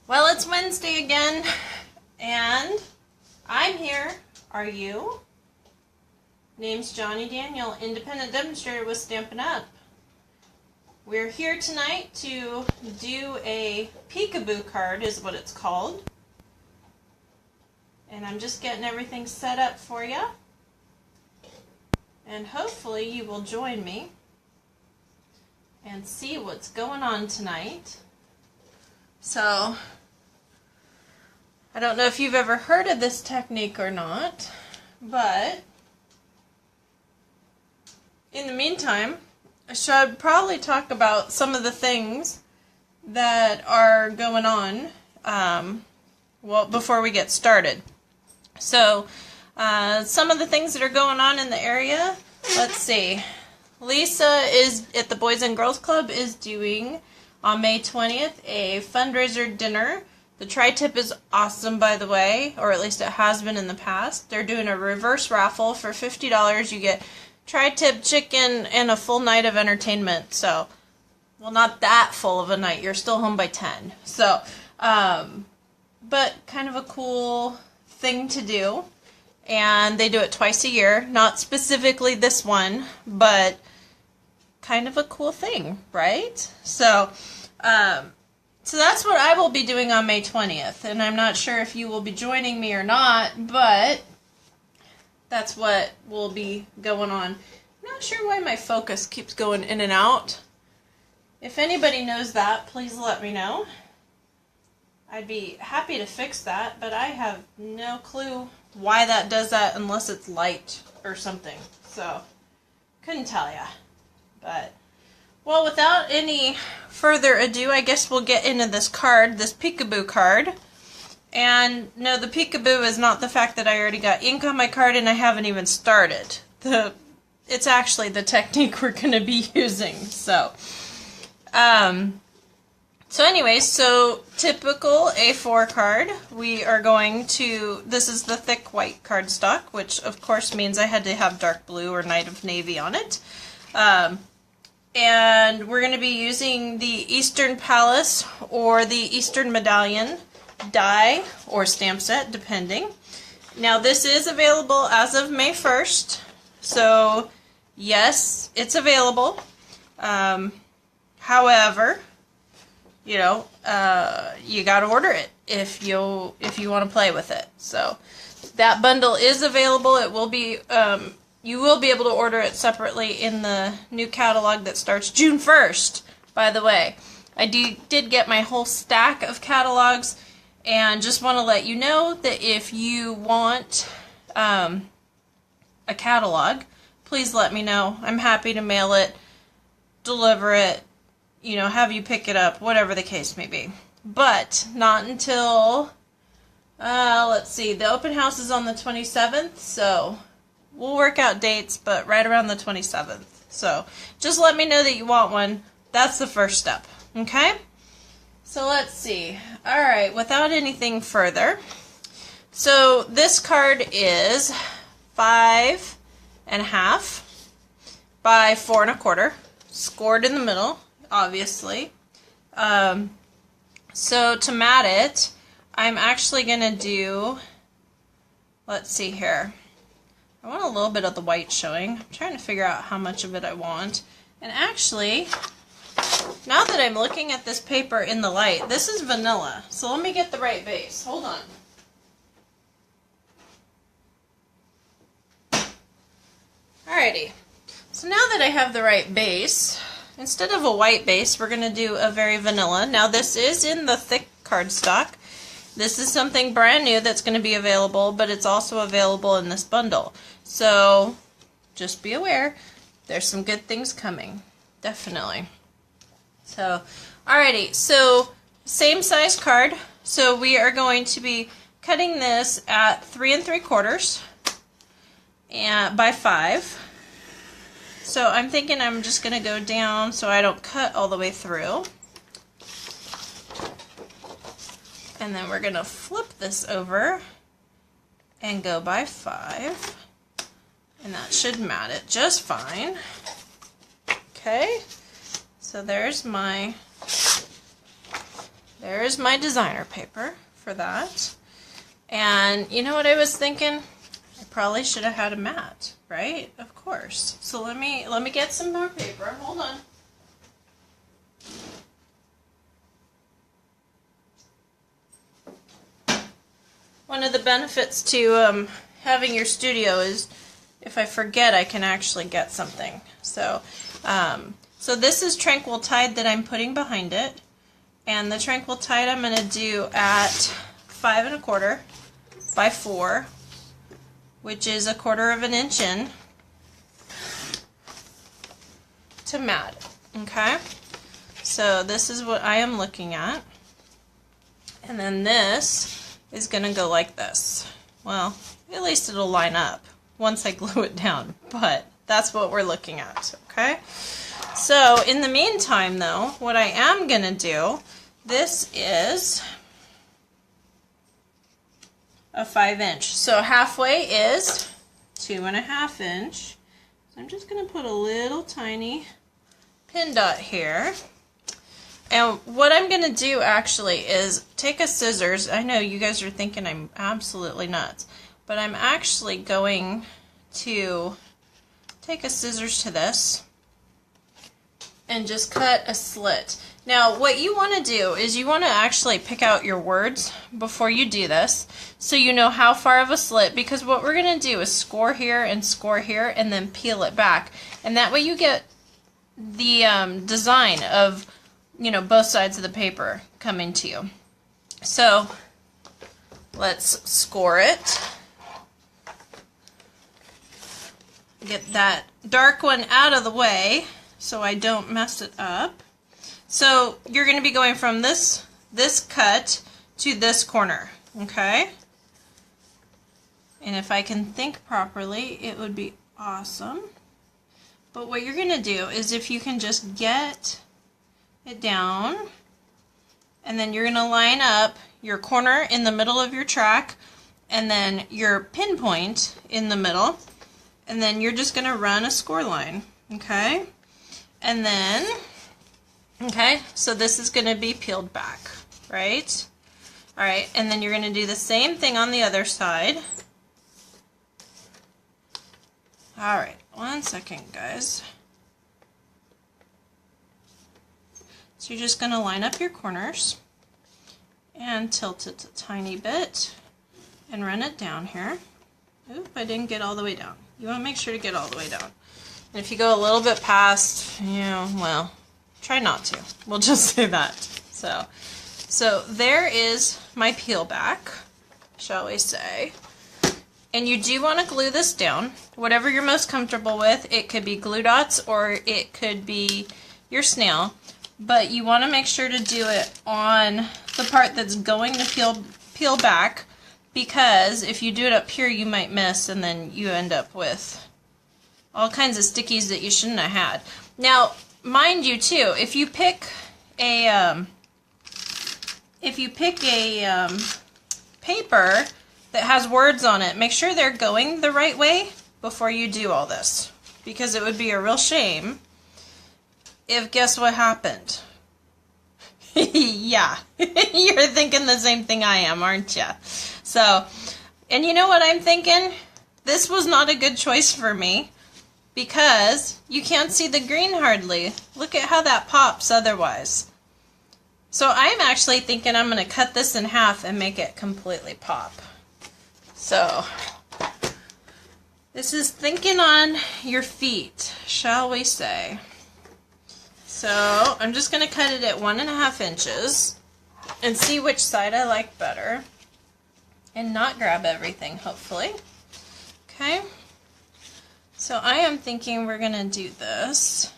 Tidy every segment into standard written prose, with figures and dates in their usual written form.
Well, it's Wednesday again, and I'm here. Are you? Name's Johnny Daniel, independent demonstrator with Stampin' Up. We're here tonight to do a peekaboo card, is what it's called. And I'm just getting everything set up for you. And hopefully you will join me and see what's going on tonight. So, I don't know if you've ever heard of this technique or not, but in the meantime, I should probably talk about some of the things that are going on well, before we get started. So, some of the things that are going on in the area, let's see. Lisa is at the Boys and Girls Club is doing on May 20th a fundraiser dinner. The tri-tip is awesome, by the way, or at least it has been in the past. They're doing a reverse raffle for $50. You get tri-tip, chicken, and a full night of entertainment. So, well, not that full of a night. You're still home by 10. So, but kind of a cool thing to do. And they do it twice a year. Not specifically this one, but kind of a cool thing, right? So, so that's what I will be doing on May 20th. And I'm not sure if you will be joining me or not, but that's what will be going on. I'm not sure why my focus keeps going in and out. If anybody knows that, please let me know. I'd be happy to fix that, but I have no clue why that does that unless it's light or something. So, couldn't tell ya. But, well, without any further ado, I guess we'll get into this card, this peekaboo card. And no, the peekaboo is not the fact that I already got ink on my card and I haven't even started. It's actually the technique we're going to be using. So, anyways, so typical A4 card. We are going to, this is the thick white cardstock, which of course means I had to have dark blue or Night of Navy on it. And we're going to be using the Eastern Palace or the Eastern Medallion die or stamp set, depending. Now this is available as of May 1st, so yes, it's available. However, you know, you got to order it if you want to play with it. So that bundle is available. It will be you will be able to order it separately in the new catalog that starts June 1st, by the way. I did get my whole stack of catalogs, and just want to let you know that if you want a catalog, please let me know. I'm happy to mail it, deliver it, you know, have you pick it up, whatever the case may be. But not until, let's see, the open house is on the 27th, so we'll work out dates, but right around the 27th. So just let me know that you want one. That's the first step, okay? So let's see. Alright, without anything further, so this card is 5.5 by 4 1/4, scored in the middle, obviously. So to mat it, I'm actually going to do, let's see here. I want a little bit of the white showing. I'm trying to figure out how much of it I want. And actually, now that I'm looking at this paper in the light, this is vanilla. So let me get the right base. Hold on. Alrighty. So now that I have the right base, instead of a white base, we're going to do a very vanilla. Now this is in the thick cardstock. This is something brand new that's going to be available, but it's also available in this bundle. So just be aware, there's some good things coming. Definitely. So, alrighty, so same size card. So we are going to be cutting this at 3 3/4 and by 5. So I'm thinking I'm just going to go down so I don't cut all the way through. And then we're going to flip this over and go by 5. And that should mat it just fine. Okay, so there's my there's my designer paper for that. And you know what I was thinking? I probably should have had a mat, right? Of course. So let me get some more paper. Hold on. One of the benefits to having your studio is if I forget, I can actually get something. So, so this is Tranquil Tide that I'm putting behind it. And the Tranquil Tide I'm going to do at 5 1/4 by 4, which is 1/4 inch in, to mat. Okay? So this is what I am looking at. And then this is going to go like this. Well, at least it'll line up once I glue it down, but that's what we're looking at, okay? So in the meantime though, what I am going to do, this is a 5 inch. So halfway is 2 1/2 inch. So I'm just going to put a little tiny pin dot here. And what I'm going to do actually is take a scissors. I know you guys are thinking I'm absolutely nuts, but I'm actually going to take a scissors to this and just cut a slit. Now what you want to do is you want to actually pick out your words before you do this so you know how far of a slit, because what we're going to do is score here and then peel it back, and that way you get the design of, you know, both sides of the paper coming to you. So let's score it. Get that dark one out of the way so I don't mess it up. So you're going to be going from this cut to this corner, okay? And if I can think properly, it would be awesome. But what you're going to do is, if you can just get it down, and then you're going to line up your corner in the middle of your track and then your pinpoint in the middle, and then you're just going to run a score line, okay? And then, okay, so this is going to be peeled back, right? All right, and then you're going to do the same thing on the other side. All right, 1 second, guys. So you're just going to line up your corners and tilt it a tiny bit and run it down here. Oop, I didn't get all the way down. You want to make sure to get all the way down. And if you go a little bit past, you know, well, try not to. We'll just say that. So there is my peel back, shall we say. And you do want to glue this down, whatever you're most comfortable with. It could be glue dots or it could be your snail. But you want to make sure to do it on the part that's going to peel back, because if you do it up here you might miss and then you end up with all kinds of stickies that you shouldn't have had. Now, mind you too, if you pick a paper that has words on it, make sure they're going the right way before you do all this, because it would be a real shame if, guess what happened? Yeah, you're thinking the same thing I am, aren't you? So, and you know what I'm thinking? This was not a good choice for me, because you can't see the green hardly. Look at how that pops otherwise. So I'm actually thinking I'm going to cut this in half and make it completely pop. So, this is thinking on your feet, shall we say. So I'm just going to cut it at 1 1/2 inches and see which side I like better and not grab everything, hopefully. Okay, so I am thinking we're going to do this,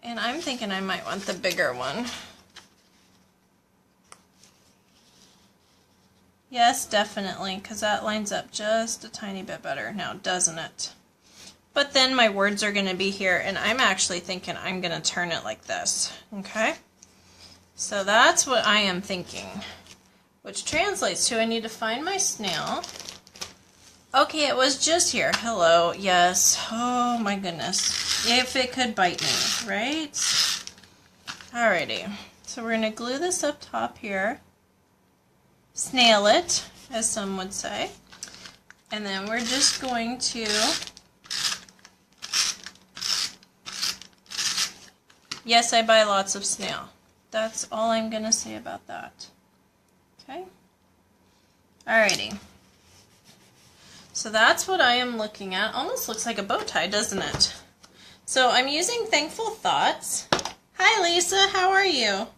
and I'm thinking I might want the bigger one. Yes, definitely, because that lines up just a tiny bit better now, doesn't it? But then my words are going to be here, and I'm actually thinking I'm going to turn it like this, okay? So that's what I am thinking, which translates to I need to find my snail. Okay, it was just here. Hello, yes. Oh my goodness. If it could bite me, right? Alrighty. So we're going to glue this up top here, snail it, as some would say, and then we're just going to yes, I buy lots of snail. That's all I'm going to say about that. Okay? Alrighty. So that's what I am looking at. Almost looks like a bow tie, doesn't it? So I'm using Thankful Thoughts. Hi Lisa, how are you?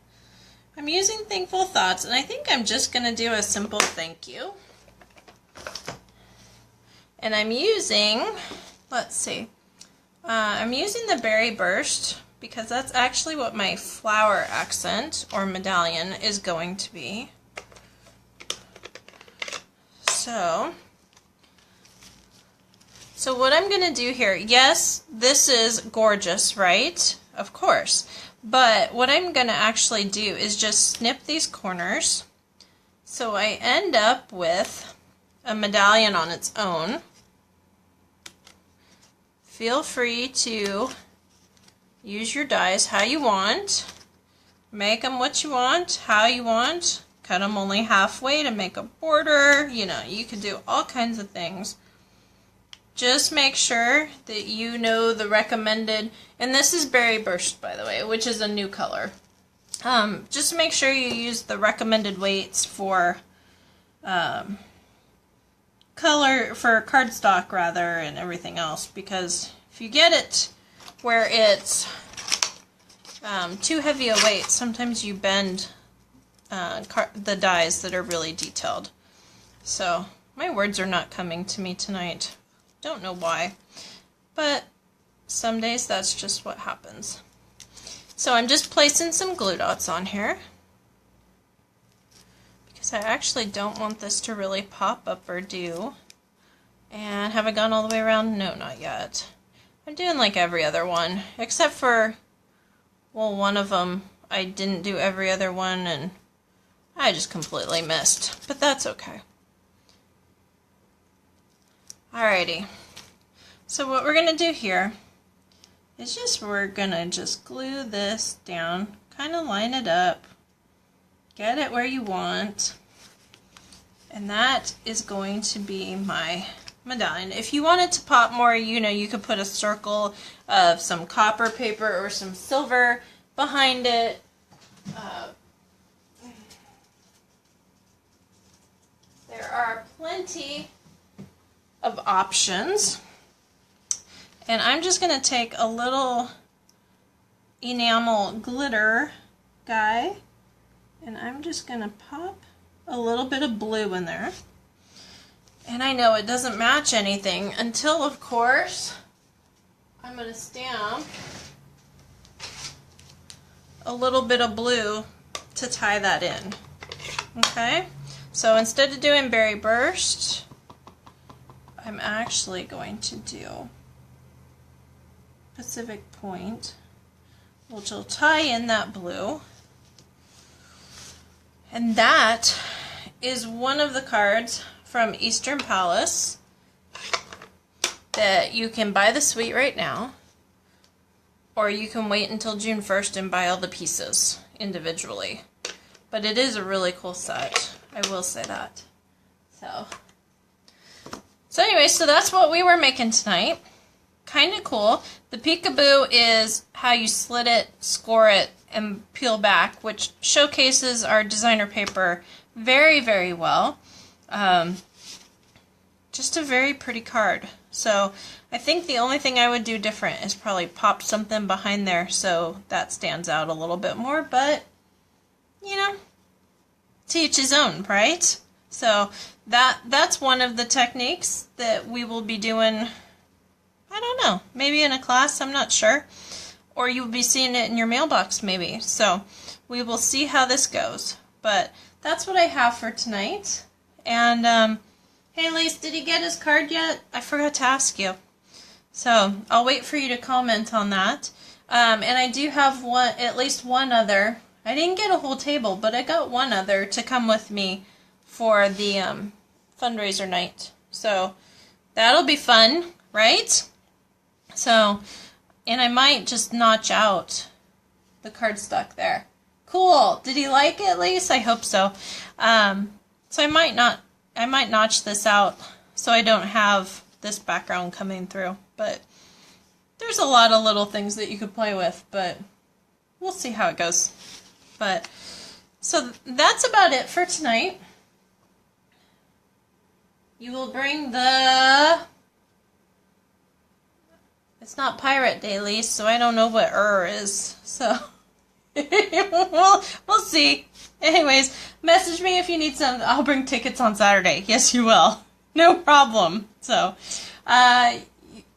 I'm using Thankful Thoughts, and I think I'm just going to do a simple thank you. And I'm using, let's see, I'm using the Berry Burst because that's actually what my flower accent or medallion is going to be. So what I'm going to do here, yes, this is gorgeous, right? Of course. But what I'm going to actually do is just snip these corners so I end up with a medallion on its own. Feel free to use your dies how you want. Make them what you want, how you want. Cut them only halfway to make a border. You know, you can do all kinds of things. Just make sure that you know the recommended, and this is Berry Burst, by the way, which is a new color. Just make sure you use the recommended weights for color, for cardstock rather, and everything else, because if you get it where it's too heavy a weight, sometimes you bend the dies that are really detailed. So my words are not coming to me tonight. Don't know why, but some days that's just what happens. So I'm just placing some glue dots on here because I actually don't want this to really pop up or do. And have I gone all the way around? No, not yet. I'm doing like every other one, except for, well, one of them I didn't do every other one and I just completely missed, but that's okay. Alrighty, so what we're going to do here is we're going to just glue this down, kind of line it up, get it where you want, and that is going to be my medallion. If you wanted to pop more, you know, you could put a circle of some copper paper or some silver behind it. There are plenty of options, and I'm just going to take a little enamel glitter guy and I'm just going to pop a little bit of blue in there. And I know it doesn't match anything until, of course, I'm going to stamp a little bit of blue to tie that in. Okay, so instead of doing Berry Burst, I'm actually going to do Pacific Point, which will tie in that blue. And that is one of the cards from Eastern Palace that you can buy the suite right now, or you can wait until June 1st and buy all the pieces individually. But it is a really cool set, I will say that. So anyway, so that's what we were making tonight. Kind of cool. The peekaboo is how you slit it, score it, and peel back, which showcases our designer paper very, very well. Just a very pretty card. So I think the only thing I would do different is probably pop something behind there so that stands out a little bit more, but you know, to each his own, right? So that's one of the techniques that we will be doing, I don't know, maybe in a class, I'm not sure. Or you will be seeing it in your mailbox maybe. So we will see how this goes. But that's what I have for tonight. And hey Lise, did he get his card yet? I forgot to ask you. So I'll wait for you to comment on that. And I do have at least one other. I didn't get a whole table, but I got one other to come with me for the fundraiser night. So that'll be fun, right? So, and I might just notch out the cardstock there. Cool. Did he like it at least? I hope so. So I might notch this out so I don't have this background coming through. But there's a lot of little things that you could play with, but we'll see how it goes. But so that's about it for tonight. You will bring the... It's not Pirate Daily, so I don't know what is. So we'll see. Anyways, message me if you need some. I'll bring tickets on Saturday. Yes, you will. No problem. So,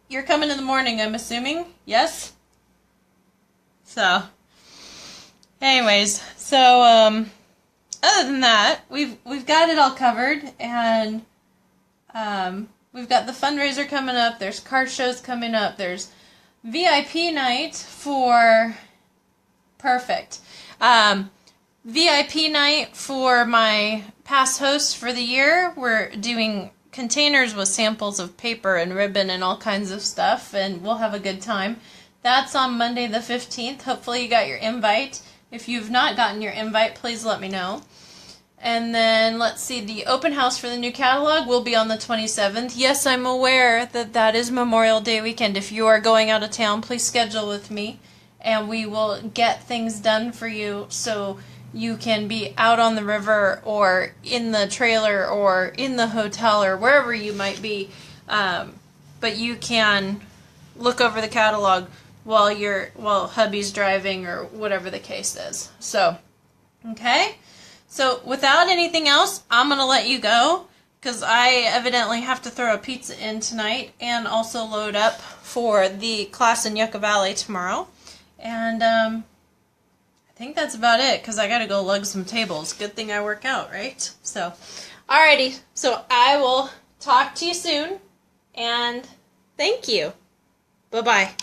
you're coming in the morning, I'm assuming? Yes? So, anyways, so, other than that, we've got it all covered, and, we've got the fundraiser coming up, there's card shows coming up, there's VIP night for... Perfect. VIP night for my past hosts for the year. We're doing containers with samples of paper and ribbon and all kinds of stuff, and we'll have a good time. That's on Monday the 15th. Hopefully you got your invite. If you've not gotten your invite, please let me know. And then, let's see, the open house for the new catalog will be on the 27th. Yes, I'm aware that that is Memorial Day weekend. If you are going out of town, please schedule with me, and we will get things done for you so you can be out on the river or in the trailer or in the hotel or wherever you might be. But you can look over the catalog while hubby's driving or whatever the case is. So, okay? So, without anything else, I'm going to let you go because I evidently have to throw a pizza in tonight and also load up for the class in Yucca Valley tomorrow. And, I think that's about it, because I gotta go lug some tables. Good thing I work out, right? So, alrighty. So, I will talk to you soon, and thank you. Bye-bye.